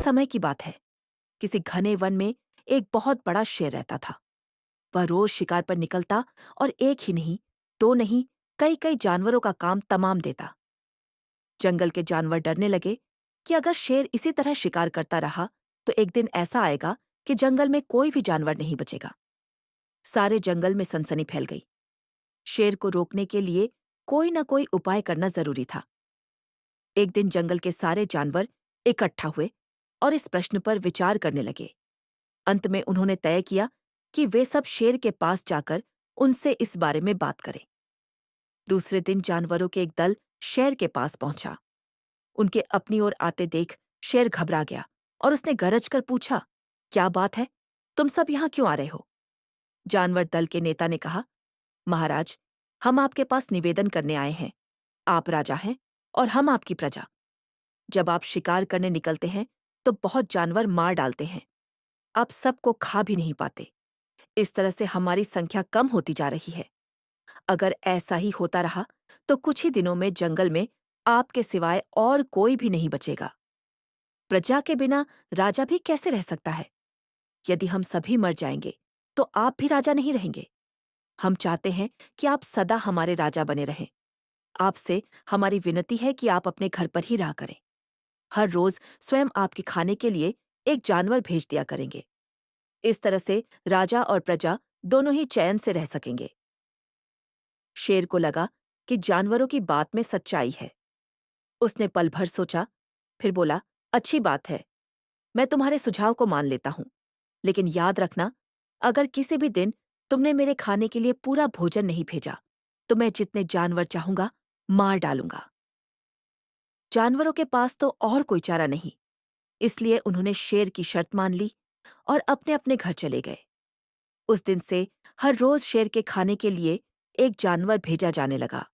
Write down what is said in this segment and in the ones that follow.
समय की बात है। किसी घने वन में एक बहुत बड़ा शेर रहता था। वह रोज शिकार पर निकलता और एक ही नहीं, दो नहीं, कई कई जानवरों का काम तमाम देता। जंगल के जानवर डरने लगे कि अगर शेर इसी तरह शिकार करता रहा तो एक दिन ऐसा आएगा कि जंगल में कोई भी जानवर नहीं बचेगा। सारे जंगल में सनसनी फैल गई। शेर को रोकने के लिए कोई न कोई उपाय करना जरूरी था। एक दिन जंगल के सारे जानवर इकट्ठा हुए और इस प्रश्न पर विचार करने लगे। अंत में उन्होंने तय किया कि वे सब शेर के पास जाकर उनसे इस बारे में बात करें। दूसरे दिन जानवरों के एक दल शेर के पास पहुंचा। उनके अपनी ओर आते देख शेर घबरा गया और उसने गरज कर पूछा, क्या बात है? तुम सब यहां क्यों आ रहे हो? जानवर दल के नेता ने कहा, महाराज, हम आपके पास निवेदन करने आए हैं। आप राजा हैं और हम आपकी प्रजा। जब आप शिकार करने निकलते हैं तो बहुत जानवर मार डालते हैं। आप सबको खा भी नहीं पाते। इस तरह से हमारी संख्या कम होती जा रही है। अगर ऐसा ही होता रहा तो कुछ ही दिनों में जंगल में आपके सिवाय और कोई भी नहीं बचेगा। प्रजा के बिना राजा भी कैसे रह सकता है? यदि हम सभी मर जाएंगे तो आप भी राजा नहीं रहेंगे। हम चाहते हैं कि आप सदा हमारे राजा बने रहें। आपसे हमारी विनती है कि आप अपने घर पर ही रहा करें। हर रोज स्वयं आपके खाने के लिए एक जानवर भेज दिया करेंगे। इस तरह से राजा और प्रजा दोनों ही चैन से रह सकेंगे। शेर को लगा कि जानवरों की बात में सच्चाई है। उसने पल भर सोचा, फिर बोला, अच्छी बात है, मैं तुम्हारे सुझाव को मान लेता हूं। लेकिन याद रखना, अगर किसी भी दिन तुमने मेरे खाने के लिए पूरा भोजन नहीं भेजा तो मैं जितने जानवर चाहूंगा मार डालूंगा। जानवरों के पास तो और कोई चारा नहीं, इसलिए उन्होंने शेर की शर्त मान ली और अपने अपने घर चले गए। उस दिन से हर रोज शेर के खाने के लिए एक जानवर भेजा जाने लगा।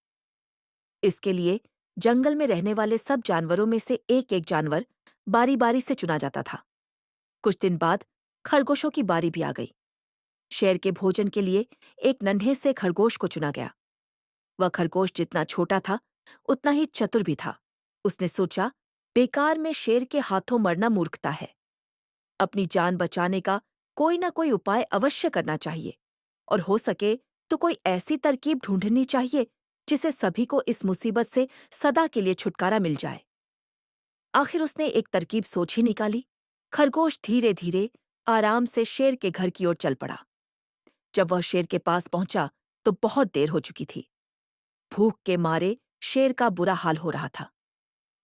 इसके लिए जंगल में रहने वाले सब जानवरों में से एक एक जानवर बारी बारी से चुना जाता था। कुछ दिन बाद खरगोशों की बारी भी आ गई। शेर के भोजन के लिए एक नन्हे से खरगोश को चुना गया। वह खरगोश जितना छोटा था उतना ही चतुर भी था। उसने सोचा, बेकार में शेर के हाथों मरना मूर्खता है। अपनी जान बचाने का कोई ना कोई उपाय अवश्य करना चाहिए और हो सके तो कोई ऐसी तरकीब ढूंढनी चाहिए जिससे सभी को इस मुसीबत से सदा के लिए छुटकारा मिल जाए। आखिर उसने एक तरकीब सोच ही निकाली। खरगोश धीरे धीरे आराम से शेर के घर की ओर चल पड़ा। जब वह शेर के पास पहुंचा तो बहुत देर हो चुकी थी। भूख के मारे शेर का बुरा हाल हो रहा था।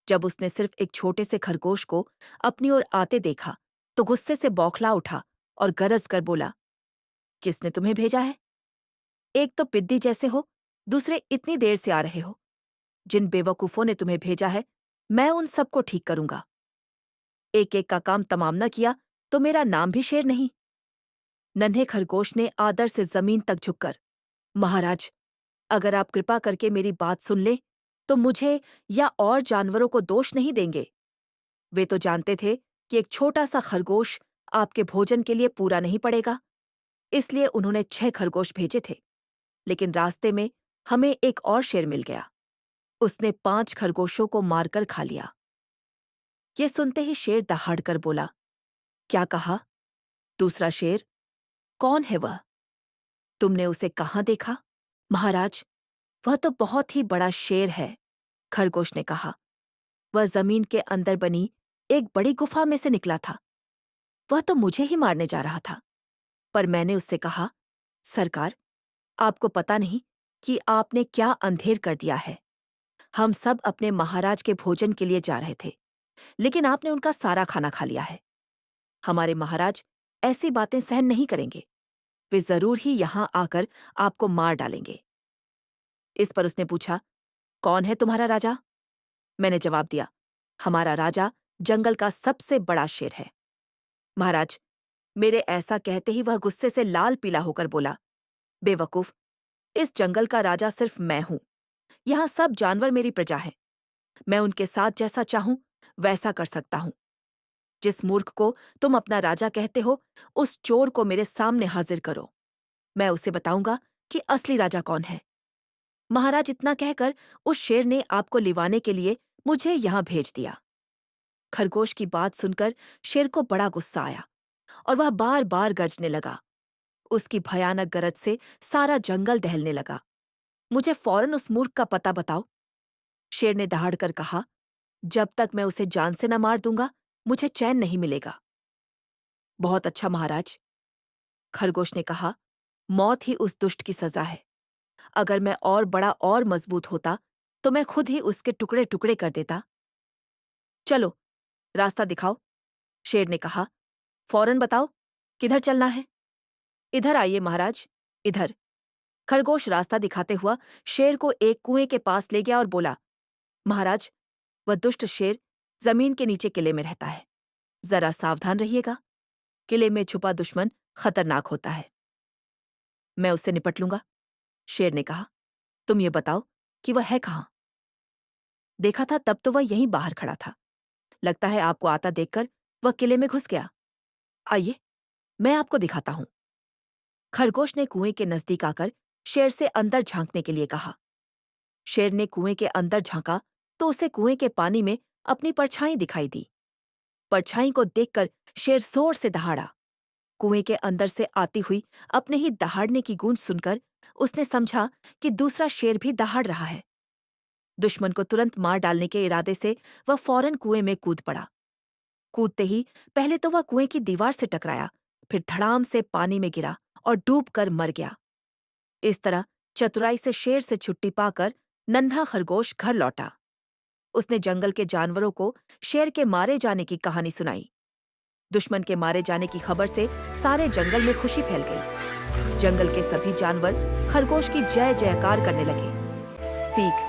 जब उसने सिर्फ एक छोटे से खरगोश को अपनी ओर आते देखा तो गुस्से से बौखला उठा और गरज कर बोला, किसने तुम्हें भेजा है? एक तो पिद्दी जैसे हो, दूसरे इतनी देर से आ रहे हो। जिन बेवकूफों ने तुम्हें भेजा है, मैं उन सबको ठीक करूंगा। एक एक का काम तमाम न किया तो मेरा नाम भी शेर नहीं। नन्हे खरगोश ने आदर से जमीन तक झुककर, महाराज, अगर आप कृपा करके मेरी बात सुन लें तो मुझे या और जानवरों को दोष नहीं देंगे। वे तो जानते थे कि एक छोटा सा खरगोश आपके भोजन के लिए पूरा नहीं पड़ेगा, इसलिए उन्होंने 6 खरगोश भेजे थे। लेकिन रास्ते में हमें एक और शेर मिल गया। उसने 5 खरगोशों को मारकर खा लिया। ये सुनते ही शेर दहाड़कर बोला, क्या कहा? दूसरा शेर, कौन है वह? तुमने उसे कहाँ देखा? महाराज, वह तो बहुत ही बड़ा शेर है, खरगोश ने कहा। वह जमीन के अंदर बनी एक बड़ी गुफा में से निकला था। वह तो मुझे ही मारने जा रहा था, पर मैंने उससे कहा, सरकार, आपको पता नहीं कि आपने क्या अंधेर कर दिया है। हम सब अपने महाराज के भोजन के लिए जा रहे थे, लेकिन आपने उनका सारा खाना खा लिया है। हमारे महाराज ऐसी बातें सहन नहीं करेंगे। वे जरूर ही यहां आकर आपको मार डालेंगे। इस पर उसने पूछा, कौन है तुम्हारा राजा? मैंने जवाब दिया, हमारा राजा जंगल का सबसे बड़ा शेर है। महाराज, मेरे ऐसा कहते ही वह गुस्से से लाल पीला होकर बोला, बेवकूफ, इस जंगल का राजा सिर्फ मैं हूं। यहाँ सब जानवर मेरी प्रजा हैं। मैं उनके साथ जैसा चाहूं वैसा कर सकता हूं। जिस मूर्ख को तुम अपना राजा कहते हो, उस चोर को मेरे सामने हाजिर करो। मैं उसे बताऊंगा कि असली राजा कौन है। महाराज इतना कहकर उस शेर ने आपको लिवाने के लिए मुझे यहां भेज दिया। खरगोश की बात सुनकर शेर को बड़ा गुस्सा आया और वह बार बार गरजने लगा। उसकी भयानक गरज से सारा जंगल दहलने लगा। मुझे फौरन उस मूर्ख का पता बताओ, शेर ने दहाड़कर कहा। जब तक मैं उसे जान से न मार दूंगा, मुझे चैन नहीं मिलेगा। बहुत अच्छा महाराज, खरगोश ने कहा। मौत ही उस दुष्ट की सजा है। अगर मैं और बड़ा और मजबूत होता तो मैं खुद ही उसके टुकड़े टुकड़े कर देता। चलो, रास्ता दिखाओ, शेर ने कहा। फौरन बताओ, किधर चलना है? इधर आइए महाराज, इधर। खरगोश रास्ता दिखाते हुआ शेर को एक कुएं के पास ले गया और बोला, महाराज, वह दुष्ट शेर जमीन के नीचे किले में रहता है। जरा सावधान रहिएगा। किले में छुपा दुश्मन खतरनाक होता है। मैं उससे निपट लूंगा, शेर ने कहा। तुम ये बताओ कि वह है कहाँ? देखा था तब तो वह यहीं बाहर खड़ा था। लगता है आपको आता देखकर वह किले में घुस गया। आइए, मैं आपको दिखाता हूं। खरगोश ने कुएं के नजदीक आकर शेर से अंदर झांकने के लिए कहा। शेर ने कुएं के अंदर झांका तो उसे कुएं के पानी में अपनी परछाई दिखाई दी। परछाई को देखकर शेर जोर से दहाड़ा। कुएं के अंदर से आती हुई अपने ही दहाड़ने की गूंज सुनकर उसने समझा कि दूसरा शेर भी दहाड़ रहा है। दुश्मन को तुरंत मार डालने के इरादे से वह फौरन कुएं में कूद पड़ा। कूदते ही पहले तो वह कुएं की दीवार से टकराया, फिर धड़ाम से पानी में गिरा और डूबकर मर गया। इस तरह चतुराई से शेर से छुट्टी पाकर नन्हा खरगोश घर लौटा। उसने जंगल के जानवरों को शेर के मारे जाने की कहानी सुनाई। दुश्मन के मारे जाने की खबर से सारे जंगल में खुशी फैल गई। जंगल के सभी जानवर खरगोश की जय जयकार करने लगे। सीख,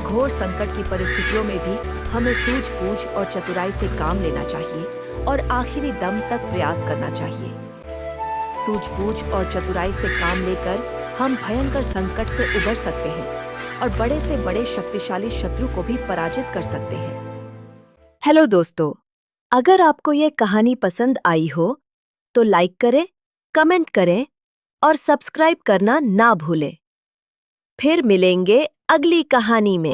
घोर संकट की परिस्थितियों में भी हमें सूझबूझ और चतुराई से काम लेना चाहिए और आखिरी दम तक प्रयास करना चाहिए। सूझबूझ और चतुराई से काम लेकर हम भयंकर संकट से उबर सकते हैं और बड़े से बड़े शक्तिशाली शत्रु को भी पराजित कर सकते हैं। हेलो दोस्तों, अगर आपको ये कहानी पसंद आई हो तो लाइक करें, कमेंट करें और सब्सक्राइब करना ना भूलें। फिर मिलेंगे अगली कहानी में।